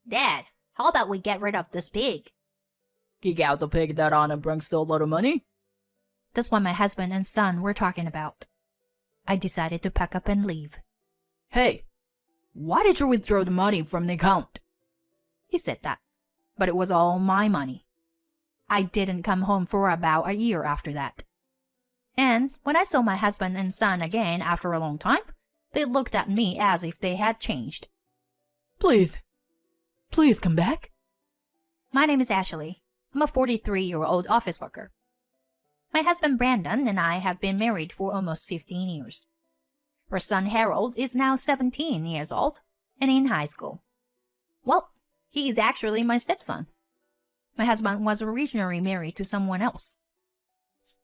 Dad, how about we get rid of this pig? Kick out the pig that Anna brings a lot of money? That's what my husband and son were talking about. I decided to pack up and leave. Hey, why did you withdraw the money from the account? He said that, but it was all my money. I didn't come home for about a year after that. And when I saw my husband and son again after a long time, they looked at me as if they had changed. Please come back. My name is Ashley. I'm a 43-year-old office worker. My husband Brandon and I have been married for almost 15 years. Our son Harold is now 17 years old and in high school. Well, he is actually my stepson. My husband was originally married to someone else,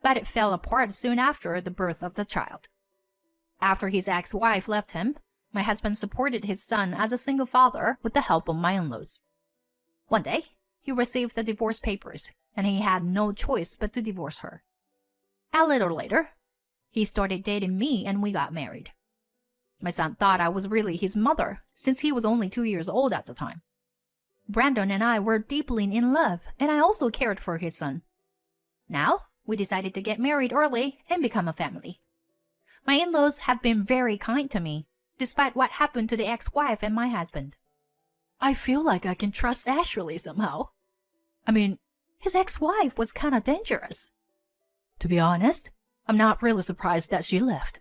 but it fell apart soon after the birth of the child. After his ex-wife left him, my husband supported his son as a single father with the help of my in-laws. One day, he received the divorce papers, and he had no choice but to divorce her. A little later, he started dating me and we got married. My son thought I was really his mother, since he was only 2 years old at the time. Brandon and I were deeply in love, and I also cared for his son. Now, we decided to get married early and become a family. My in-laws have been very kind to me, despite what happened to the ex-wife and my husband. I feel like I can trust Ashley somehow. I mean, his ex-wife was kinda dangerous. To be honest, I'm not really surprised that she left.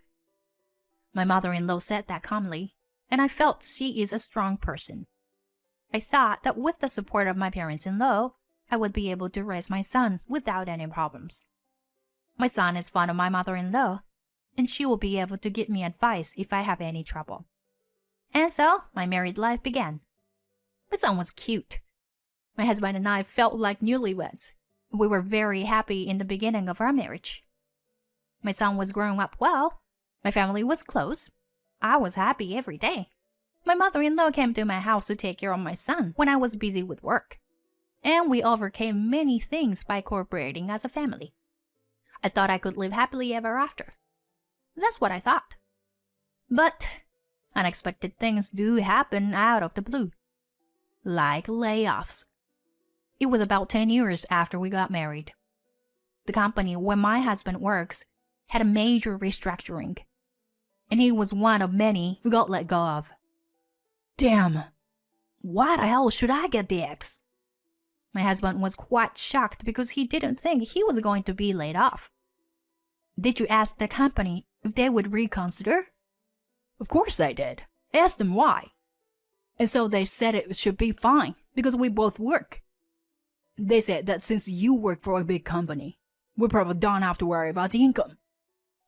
My mother-in-law said that calmly, and I felt she is a strong person. I thought that with the support of my parents-in-law, I would be able to raise my son without any problems. My son is fond of my mother-in-law, and she will be able to give me advice if I have any trouble. And so, my married life began. My son was cute. My husband and I felt like newlyweds. We were very happy in the beginning of our marriage. My son was growing up well. My family was close. I was happy every day. My mother-in-law came to my house to take care of my son when I was busy with work. And we overcame many things by cooperating as a family. I thought I could live happily ever after. That's what I thought. But unexpected things do happen out of the blue. Like layoffs. It was about 10 years after we got married. The company where my husband works had a major restructuring, and he was one of many who got let go of. Damn! Why the hell should I get the X? My husband was quite shocked because he didn't think he was going to be laid off. Did you ask the company if they would reconsider? Of course I did. I asked them why. And so they said it should be fine because we both work. They said that since you work for a big company, we probably don't have to worry about the income.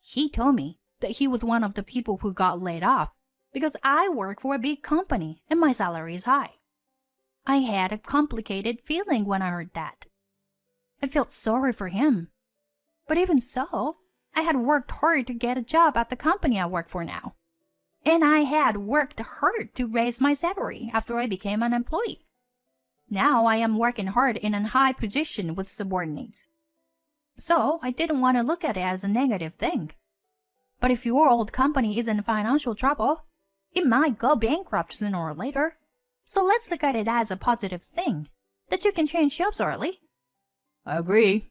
He told me that he was one of the people who got laid off because I work for a big company and my salary is high. I had a complicated feeling when I heard that. I felt sorry for him. But even so, I had worked hard to get a job at the company I work for now. And I had worked hard to raise my salary after I became an employee. Now I am working hard in a high position with subordinates. So I didn't want to look at it as a negative thing. But if your old company is in financial trouble, it might go bankrupt sooner or later. So let's look at it as a positive thing, that you can change jobs early. I agree.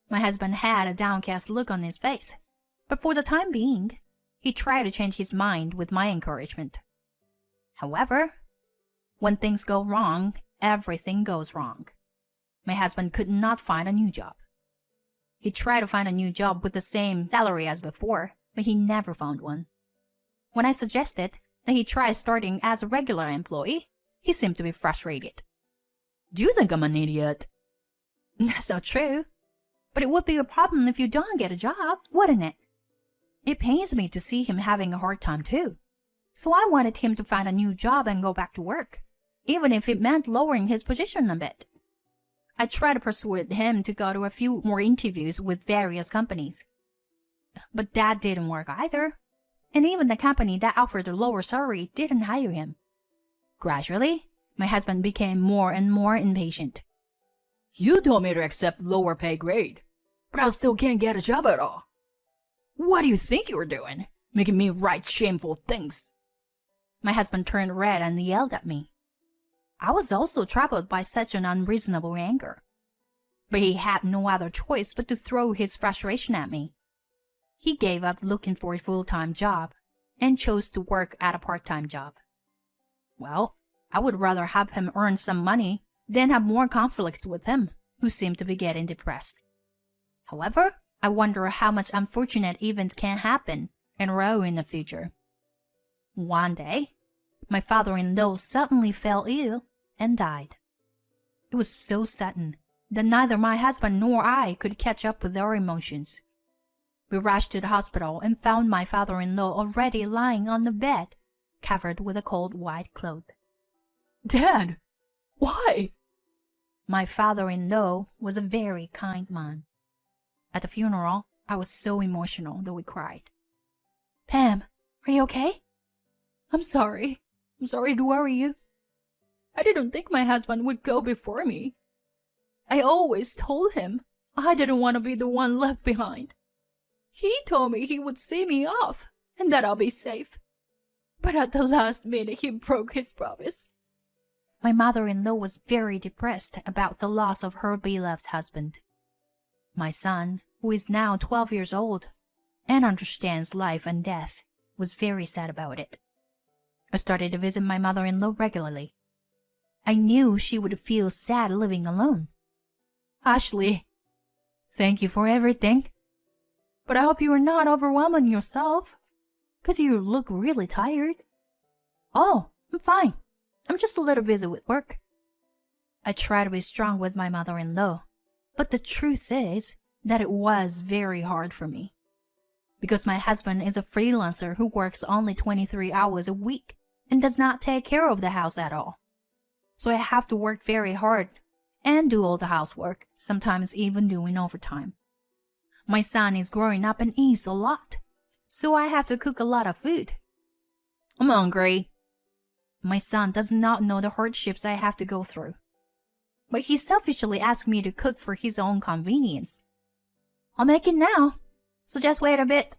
My husband had a downcast look on his face, but for the time being, he tried to change his mind with my encouragement. However, when things go wrong, everything goes wrong. My husband could not find a new job. He tried to find a new job with the same salary as before, but he never found one. When I suggested that he try starting as a regular employee, he seemed to be frustrated. Do you think I'm an idiot? That's not true. But it would be a problem if you don't get a job, wouldn't it? It pains me to see him having a hard time too. So I wanted him to find a new job and go back to work, even if it meant lowering his position a bit. I tried to persuade him to go to a few more interviews with various companies. But that didn't work either. And even the company that offered a lower salary didn't hire him. Gradually, my husband became more and more impatient. You told me to accept lower pay grade, but I still can't get a job at all. What do you think you were doing, making me write shameful things? My husband turned red and yelled at me. I was also troubled by such an unreasonable anger. But he had no other choice but to throw his frustration at me. He gave up looking for a full-time job and chose to work at a part-time job. Well, I would rather have him earn some money than have more conflicts with him, who seemed to be getting depressed. However, I wonder how much unfortunate events can happen in a row in the future. One day, my father-in-law suddenly fell ill and died. It was so sudden that neither my husband nor I could catch up with our emotions. We rushed to the hospital and found my father-in-law already lying on the bed, covered with a cold white cloth. Dad, why? My father-in-law was a very kind man. At the funeral, I was so emotional that we cried. Pam, are you okay? I'm sorry. I'm sorry to worry you. I didn't think my husband would go before me. I always told him I didn't want to be the one left behind. He told me he would see me off and that I'll be safe. But at the last minute, he broke his promise. My mother-in-law was very depressed about the loss of her beloved husband. My son, who is now 12 years old and understands life and death, was very sad about it. I started to visit my mother-in-law regularly. I knew she would feel sad living alone. Ashley, thank you for everything. But I hope you are not overwhelming yourself, 'cause you look really tired. Oh, I'm fine. I'm just a little busy with work. I try to be strong with my mother-in-law, but the truth is that it was very hard for me. Because my husband is a freelancer who works only 23 hours a week and does not take care of the house at all. So I have to work very hard and do all the housework, sometimes even doing overtime. My son is growing up and eats a lot, so I have to cook a lot of food. I'm hungry. My son does not know the hardships I have to go through. But he selfishly asked me to cook for his own convenience. I'll make it now, so just wait a bit.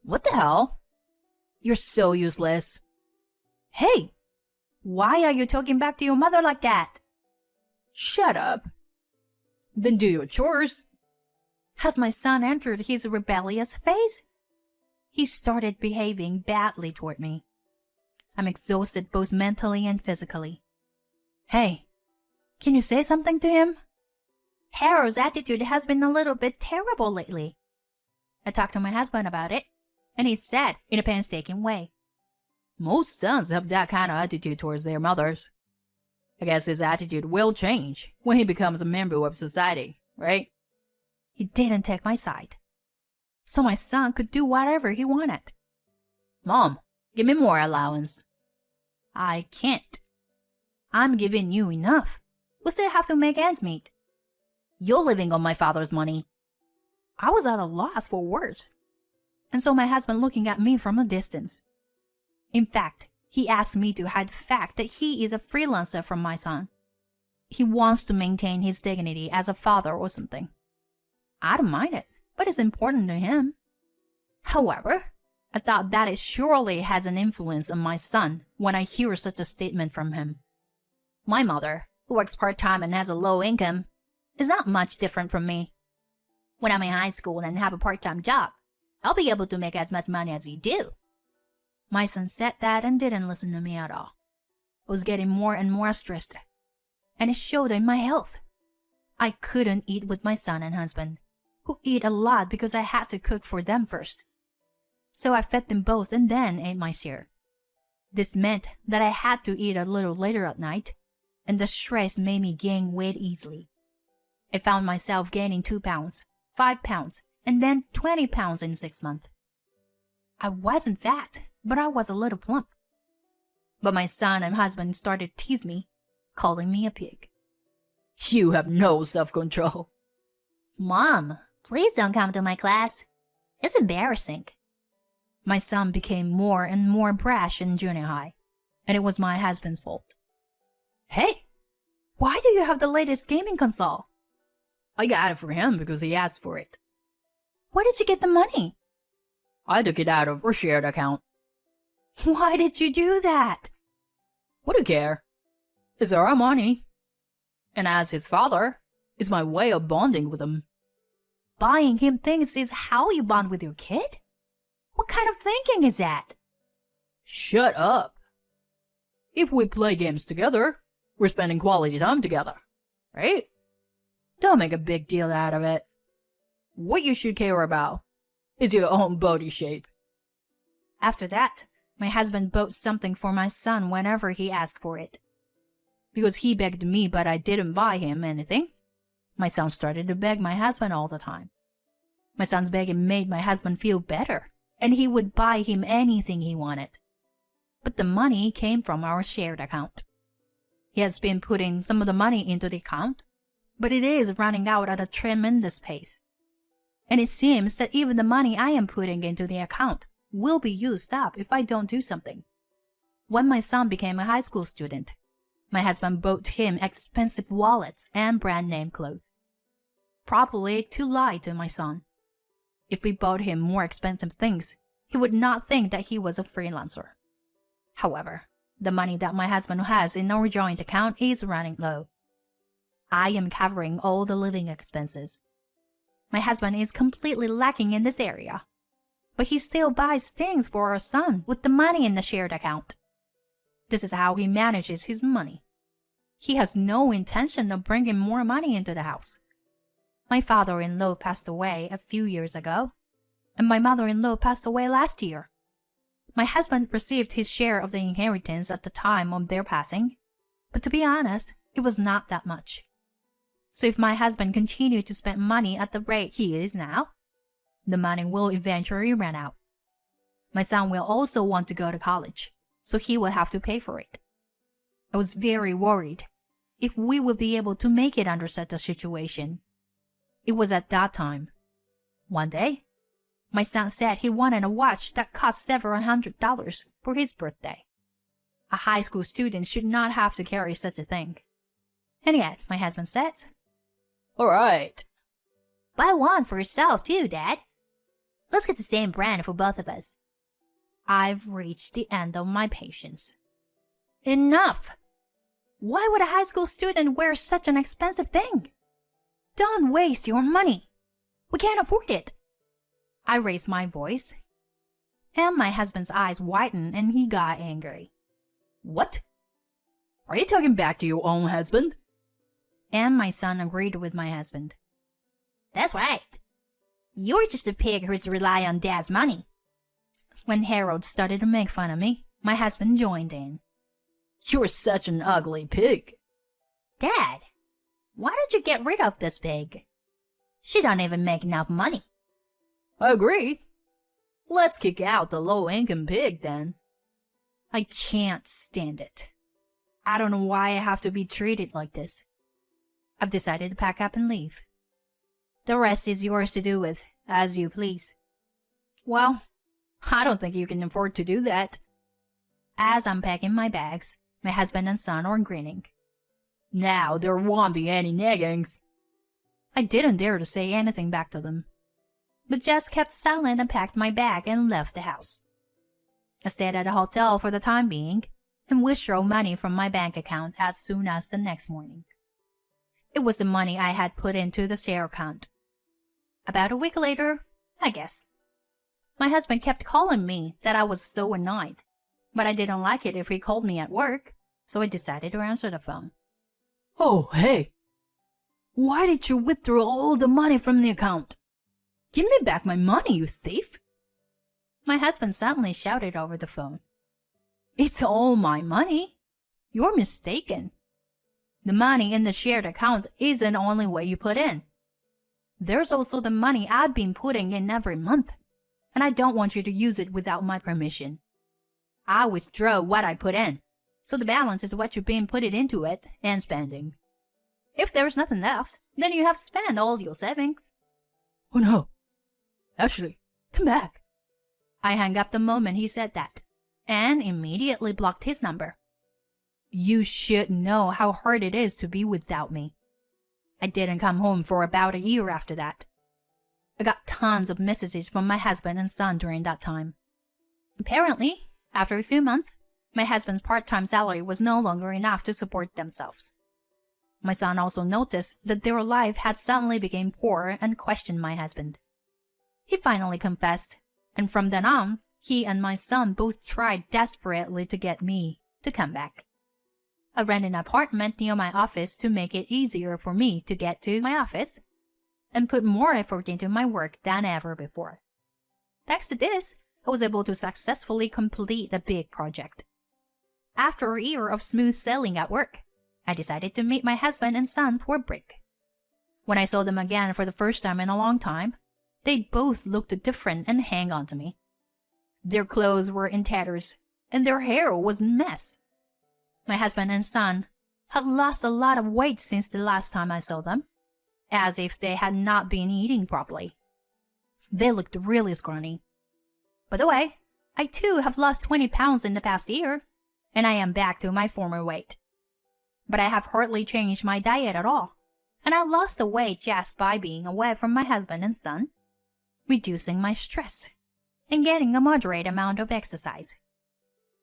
What the hell? You're so useless. Hey, why are you talking back to your mother like that? Shut up. Then do your chores. Has my son entered his rebellious phase? He started behaving badly toward me. I'm exhausted both mentally and physically. Hey, can you say something to him? Harold's attitude has been a little bit terrible lately. I talked to my husband about it, and he said in a painstaking way. Most sons have that kind of attitude towards their mothers. I guess his attitude will change when he becomes a member of society, right? He didn't take my side. So my son could do whatever he wanted. Mom, give me more allowance. I can't. I'm giving you enough. We still have to make ends meet. You're living on my father's money. I was at a loss for words, and so my husband looking at me from a distance. In fact, he asked me to hide the fact that he is a freelancer from my son. He wants to maintain his dignity as a father or something. I don't mind it, but it's important to him. However, I thought that it surely has an influence on my son when I hear such a statement from him. My mother, who works part-time and has a low income, is not much different from me. When I'm in high school and have a part-time job, I'll be able to make as much money as you do. My son said that and didn't listen to me at all. I was getting more and more stressed, and it showed in my health. I couldn't eat with my son and husband, who eat a lot because I had to cook for them first. So I fed them both and then ate my share. This meant that I had to eat a little later at night, and the stress made me gain weight easily. I found myself gaining 2 pounds, 5 pounds, and then 20 pounds in 6 months. I wasn't fat, but I was a little plump. But my son and husband started to tease me, calling me a pig. You have no self-control. Mom, please don't come to my class. It's embarrassing. My son became more and more brash in junior high, and it was my husband's fault. Hey, why do you have the latest gaming console? I got it for him because he asked for it. Where did you get the money? I took it out of our shared account. Why did you do that? What do you care? It's our money. And as his father, it's my way of bonding with him. Buying him things is how you bond with your kid? What kind of thinking is that? Shut up. If we play games together, we're spending quality time together, right? Don't make a big deal out of it. What you should care about is your own body shape. After that, my husband bought something for my son whenever he asked for it. Because he begged me but I didn't buy him anything, my son started to beg my husband all the time. My son's begging made my husband feel better, and he would buy him anything he wanted. But the money came from our shared account. He has been putting some of the money into the account, but it is running out at a tremendous pace. And it seems that even the money I am putting into the account will be used up if I don't do something. When my son became a high school student, my husband bought him expensive wallets and brand name clothes. Probably to lie to my son. If we bought him more expensive things, he would not think that he was a freelancer. However, the money that my husband has in our joint account is running low. I am covering all the living expenses. My husband is completely lacking in this area, but he still buys things for our son with the money in the shared account. This is how he manages his money. He has no intention of bringing more money into the house. My father-in-law passed away a few years ago, and my mother-in-law passed away last year. My husband received his share of the inheritance at the time of their passing, but to be honest, it was not that much. So if my husband continued to spend money at the rate he is now, the money will eventually run out. My son will also want to go to college, so he will have to pay for it. I was very worried if we would be able to make it under such a situation. It was at that time. One day, my son said he wanted a watch that cost several $100s for his birthday. A high school student should not have to carry such a thing. And yet, my husband says, All right. Buy one for yourself too, Dad. Let's get the same brand for both of us. I've reached the end of my patience. Enough! Why would a high school student wear such an expensive thing? Don't waste your money. We can't afford it. I raised my voice, and my husband's eyes widened and he got angry. What? Are you talking back to your own husband? And my son agreed with my husband. That's right. You're just a pig who's rely on Dad's money. When Harold started to make fun of me, my husband joined in. You're such an ugly pig. Dad, why don't you get rid of this pig? She don't even make enough money. I agree. Let's kick out the low-income pig then. I can't stand it. I don't know why I have to be treated like this. I've decided to pack up and leave. The rest is yours to do with, as you please. Well, I don't think you can afford to do that. As I'm packing my bags, my husband and son are grinning. Now there won't be any naggings. I didn't dare to say anything back to them, but just kept silent and packed my bag and left the house. I stayed at a hotel for the time being and withdrew money from my bank account as soon as the next morning. It was the money I had put into the share account. About a week later, I guess. My husband kept calling me that I was so annoyed, but I didn't like it if he called me at work, so I decided to answer the phone. Oh, hey. Why did you withdraw all the money from the account? Give me back my money, you thief! My husband suddenly shouted over the phone. It's all my money. You're mistaken. The money in the shared account isn't the only way you put in. There's also the money I've been putting in every month, and I don't want you to use it without my permission. I withdraw what I put in, so the balance is what you've been putting into it and spending. If there's nothing left, then you have to spend all your savings. Oh no. Ashley, come back. I hung up the moment he said that, and immediately blocked his number. You should know how hard it is to be without me. I didn't come home for about a year after that. I got tons of messages from my husband and son during that time. Apparently, after a few months, My husband's part-time salary was no longer enough to support themselves. My son also noticed that their life had suddenly become poor and questioned my husband. He finally confessed, and from then on, he and my son both tried desperately to get me to come back. I rented an apartment near my office to make it easier for me to get to my office and put more effort into my work than ever before. Thanks to this, I was able to successfully complete a big project. After a year of smooth sailing at work, I decided to meet my husband and son for a break. When I saw them again for the first time in a long time, they both looked different and hang on to me. Their clothes were in tatters, and their hair was a mess. My husband and son had lost a lot of weight since the last time I saw them, as if they had not been eating properly. They looked really scrawny. By the way, I too have lost 20 pounds in the past year, and I am back to my former weight. But I have hardly changed my diet at all, and I lost the weight just by being away from my husband and son, reducing my stress, and getting a moderate amount of exercise.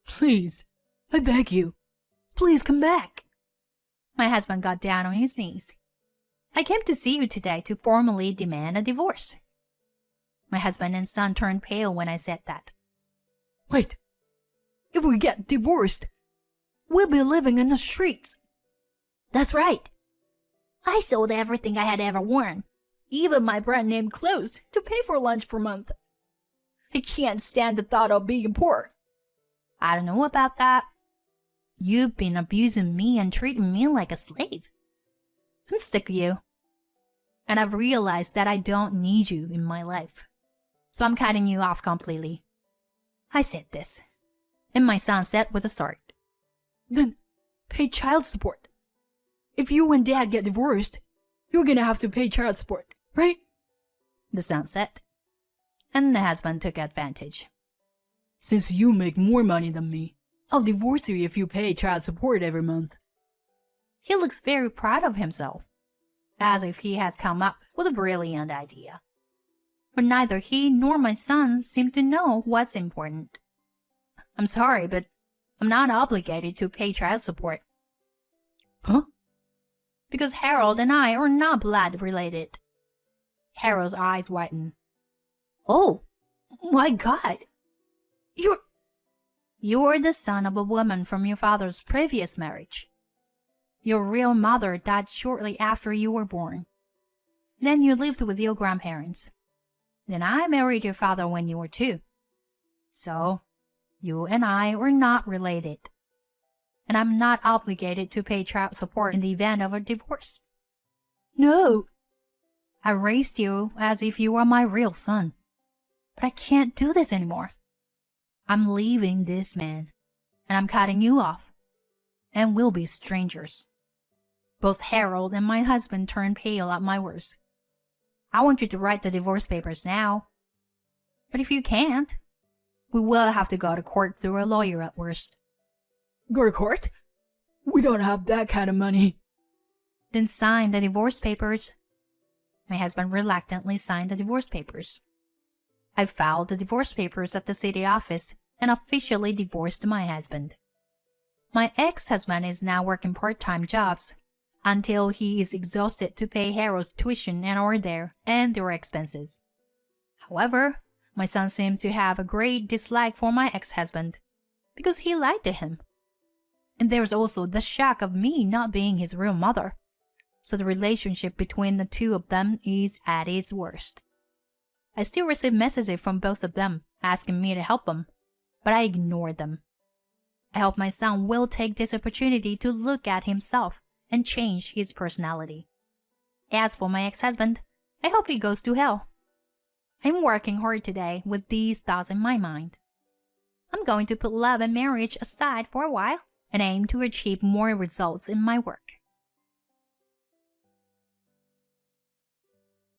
Please, I beg you, please come back. My husband got down on his knees. I came to see you today to formally demand a divorce. My husband and son turned pale when I said that. Wait, if we get divorced, we'll be living in the streets. That's right. I sold everything I had ever worn, even my brand-name clothes, to pay for lunch for a month. I can't stand the thought of being poor. I don't know about that. You've been abusing me and treating me like a slave. I'm sick of you. And I've realized that I don't need you in my life. So I'm cutting you off completely. I said this, and my son said with a start. Then pay child support. If you and Dad get divorced, you're gonna have to pay child support, right? The son said. And the husband took advantage. Since you make more money than me, I'll divorce you if you pay child support every month. He looks very proud of himself, as if he has come up with a brilliant idea. But neither he nor my son seem to know what's important. I'm sorry, but I'm not obligated to pay child support. Huh? Because Harold and I are not blood related. Harold's eyes widened. Oh, my God. You're the son of a woman from your father's previous marriage. Your real mother died shortly after you were born. Then you lived with your grandparents. Then I married your father when you were 2. So, you and I were not related. And I'm not obligated to pay child support in the event of a divorce. No. I raised you as if you were my real son. But I can't do this anymore. I'm leaving this man, and I'm cutting you off, and we'll be strangers. Both Harold and my husband turned pale at my words. I want you to write the divorce papers now. But if you can't, we will have to go to court through a lawyer at worst. Go to court? We don't have that kind of money. Then sign the divorce papers. My husband reluctantly signed the divorce papers. I filed the divorce papers at the city office and officially divorced my husband. My ex-husband is now working part-time jobs until he is exhausted to pay Harold's tuition and our there and their expenses. However, my son seemed to have a great dislike for my ex-husband because he lied to him. And there's also the shock of me not being his real mother. So the relationship between the two of them is at its worst. I still receive messages from both of them asking me to help them, but I ignore them. I hope my son will take this opportunity to look at himself and change his personality. As for my ex-husband, I hope he goes to hell. I'm working hard today with these thoughts in my mind. I'm going to put love and marriage aside for a while and aim to achieve more results in my work.